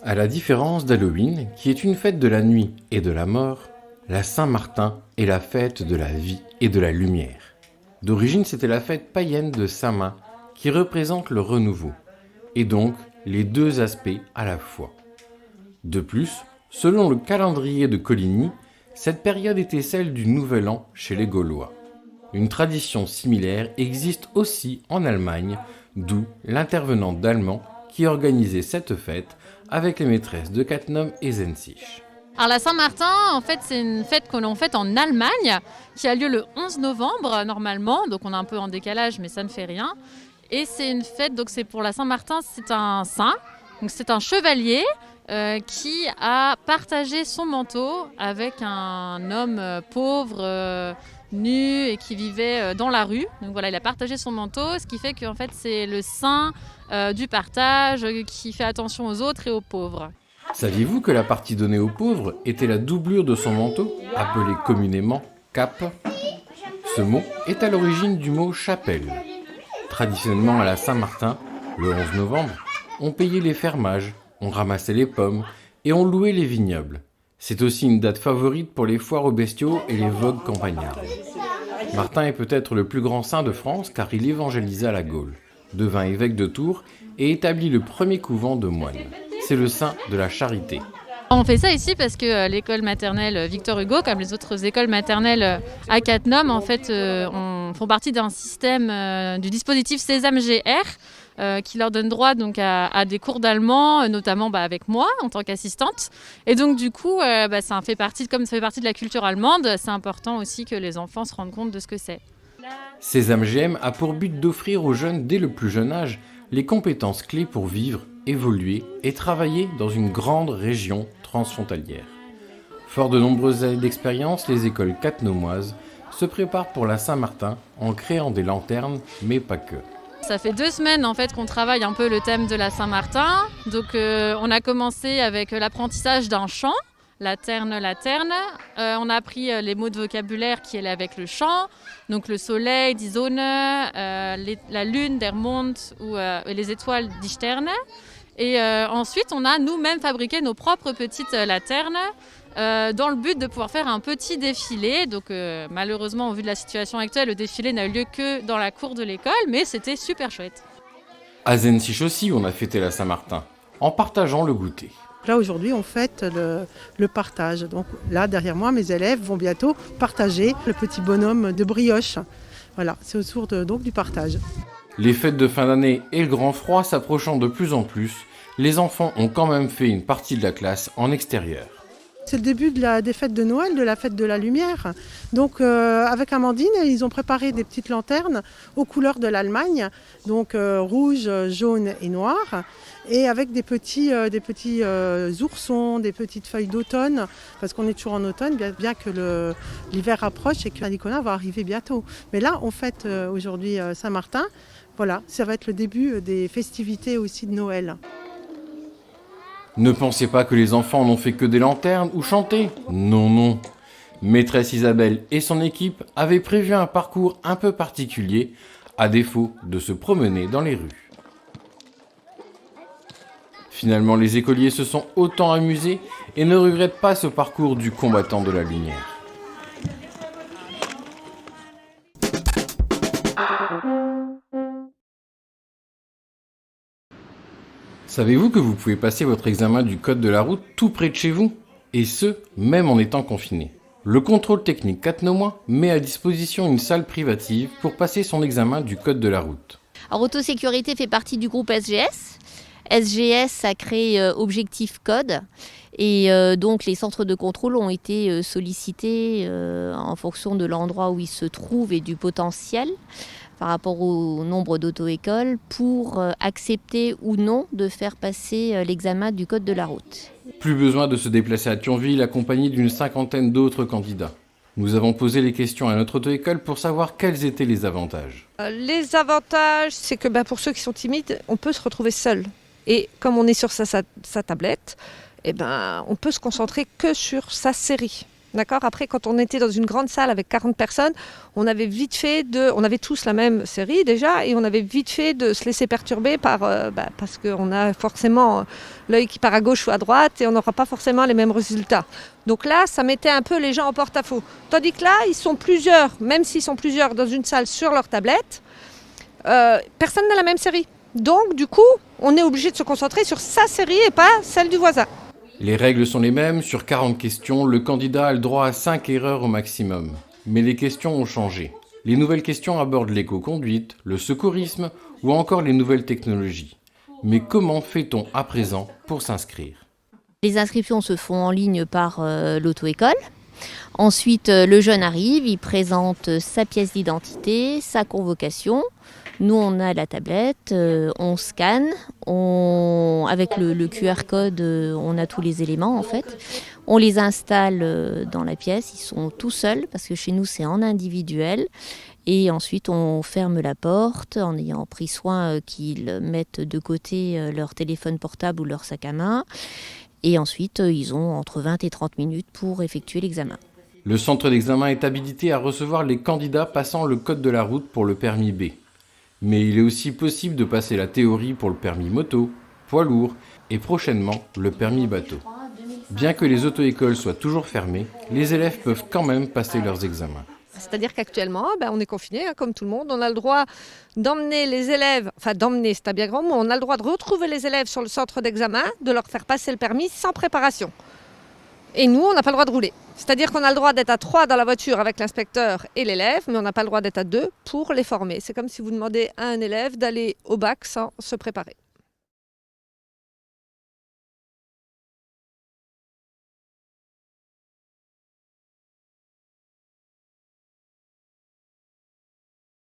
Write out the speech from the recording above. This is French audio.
À la différence d'Halloween, qui est une fête de la nuit et de la mort, la Saint-Martin est la fête de la vie et de la lumière. D'origine, c'était la fête païenne de Saint-Main, qui représente le renouveau, et donc les deux aspects à la fois. De plus, selon le calendrier de Coligny, cette période était celle du Nouvel An chez les Gaulois. Une tradition similaire existe aussi en Allemagne, d'où l'intervenant d'Allemands qui organisait cette fête avec les maîtresses de Cattenom et Zensich. Alors la Saint-Martin, en fait, c'est une fête que l'on fait en Allemagne, qui a lieu le 11 novembre normalement, donc on est un peu en décalage, mais ça ne fait rien. Et c'est une fête, donc c'est pour la Saint-Martin, c'est un saint, donc c'est un chevalier qui a partagé son manteau avec un homme pauvre, nu et qui vivait dans la rue. Donc voilà, il a partagé son manteau, ce qui fait qu'en fait c'est le saint du partage qui fait attention aux autres et aux pauvres. Saviez-vous que la partie donnée aux pauvres était la doublure de son manteau, appelé communément cape ? Ce mot est à l'origine du mot chapelle. Traditionnellement à la Saint-Martin, le 11 novembre, on payait les fermages, on ramassait les pommes et on louait les vignobles. C'est aussi une date favorite pour les foires aux bestiaux et les vogues campagnardes. Martin est peut-être le plus grand saint de France car il évangélisa la Gaule, devint évêque de Tours et établit le premier couvent de moines. C'est le saint de la charité. On fait ça ici parce que l'école maternelle Victor Hugo, comme les autres écoles maternelles à Cattenom, en fait, font partie d'un système du dispositif Sésame GR qui leur donne droit donc à des cours d'allemand, notamment avec moi en tant qu'assistante. Et donc du coup, ça fait partie de la culture allemande, c'est important aussi que les enfants se rendent compte de ce que c'est. Sésame GM a pour but d'offrir aux jeunes dès le plus jeune âge les compétences clés pour vivre, évoluer et travailler dans une grande région transfrontalière. Fort de nombreuses années d'expérience, les écoles cattenomoises se préparent pour la Saint-Martin en créant des lanternes, mais pas que. Ça fait 2 semaines en fait qu'on travaille un peu le thème de la Saint-Martin. Donc on a commencé avec l'apprentissage d'un chant, la terne. On a appris les mots de vocabulaire qui allaient avec le chant, donc le soleil, die Sonne, la lune, der Mond, ou les étoiles, die Sterne. Et ensuite, on a nous-mêmes fabriqué nos propres petites laternes dans le but de pouvoir faire un petit défilé. Donc malheureusement, au vu de la situation actuelle, le défilé n'a eu lieu que dans la cour de l'école, mais c'était super chouette. À Zensich aussi, on a fêté la Saint-Martin, en partageant le goûter. Là, aujourd'hui, on fête le partage. Donc là, derrière moi, mes élèves vont bientôt partager le petit bonhomme de brioche. Voilà, c'est autour donc du partage. Les fêtes de fin d'année et le grand froid s'approchant de plus en plus, les enfants ont quand même fait une partie de la classe en extérieur. C'est le début des fêtes de Noël, de la fête de la lumière. Donc avec Amandine, ils ont préparé des petites lanternes aux couleurs de l'Allemagne, donc rouge, jaune et noir, et avec des petits oursons, des petites feuilles d'automne, parce qu'on est toujours en automne, bien que l'hiver approche et que Saint-Nicolas va arriver bientôt. Mais là, on fête aujourd'hui Saint-Martin. Voilà, ça va être le début des festivités aussi de Noël. Ne pensez pas que les enfants n'ont fait que des lanternes ou chanter. Non. Maîtresse Isabelle et son équipe avaient prévu un parcours un peu particulier, à défaut de se promener dans les rues. Finalement, les écoliers se sont autant amusés et ne regrettent pas ce parcours du combattant de la lumière. Savez-vous que vous pouvez passer votre examen du code de la route tout près de chez vous ? Et ce, même en étant confiné. Le contrôle technique cattenomois met à disposition une salle privative pour passer son examen du code de la route. Alors, Autosécurité fait partie du groupe SGS. SGS a créé Objectif Code et donc les centres de contrôle ont été sollicités en fonction de l'endroit où ils se trouvent et du potentiel par rapport au nombre d'auto-écoles pour accepter ou non de faire passer l'examen du code de la route. Plus besoin de se déplacer à Thionville accompagné d'une 50aine d'autres candidats. Nous avons posé les questions à notre auto-école pour savoir quels étaient les avantages. Les avantages, c'est que pour ceux qui sont timides, on peut se retrouver seul. Et comme on est sur sa tablette, eh ben, on peut se concentrer que sur sa série. D'accord ? Après, quand on était dans une grande salle avec 40 personnes, on avait tous la même série déjà, et on avait vite fait de se laisser perturber parce qu'on a forcément l'œil qui part à gauche ou à droite, et on n'aura pas forcément les mêmes résultats. Donc là, ça mettait un peu les gens en porte-à-faux. Tandis que là, ils sont plusieurs, même s'ils sont plusieurs dans une salle sur leur tablette, personne n'a la même série. Donc du coup, on est obligé de se concentrer sur sa série et pas celle du voisin. Les règles sont les mêmes, sur 40 questions, le candidat a le droit à 5 erreurs au maximum. Mais les questions ont changé. Les nouvelles questions abordent l'éco-conduite, le secourisme ou encore les nouvelles technologies. Mais comment fait-on à présent pour s'inscrire ? Les inscriptions se font en ligne par l'auto-école. Ensuite, le jeune arrive, il présente sa pièce d'identité, sa convocation. Nous, on a la tablette, on scanne, avec le QR code, on a tous les éléments en fait. On les installe dans la pièce, ils sont tout seuls parce que chez nous c'est en individuel. Et ensuite, on ferme la porte en ayant pris soin qu'ils mettent de côté leur téléphone portable ou leur sac à main. Et ensuite, ils ont entre 20 et 30 minutes pour effectuer l'examen. Le centre d'examen est habilité à recevoir les candidats passant le code de la route pour le permis B. Mais il est aussi possible de passer la théorie pour le permis moto, poids lourd et prochainement le permis bateau. Bien que les auto-écoles soient toujours fermées, les élèves peuvent quand même passer leurs examens. C'est-à-dire qu'actuellement, on est confinés, comme tout le monde. On a le droit d'emmener les élèves, d'emmener, c'est un bien grand mot, on a le droit de retrouver les élèves sur le centre d'examen, de leur faire passer le permis sans préparation. Et nous, on n'a pas le droit de rouler. C'est-à-dire qu'on a le droit d'être à 3 dans la voiture avec l'inspecteur et l'élève, mais on n'a pas le droit d'être à 2 pour les former. C'est comme si vous demandez à un élève d'aller au bac sans se préparer.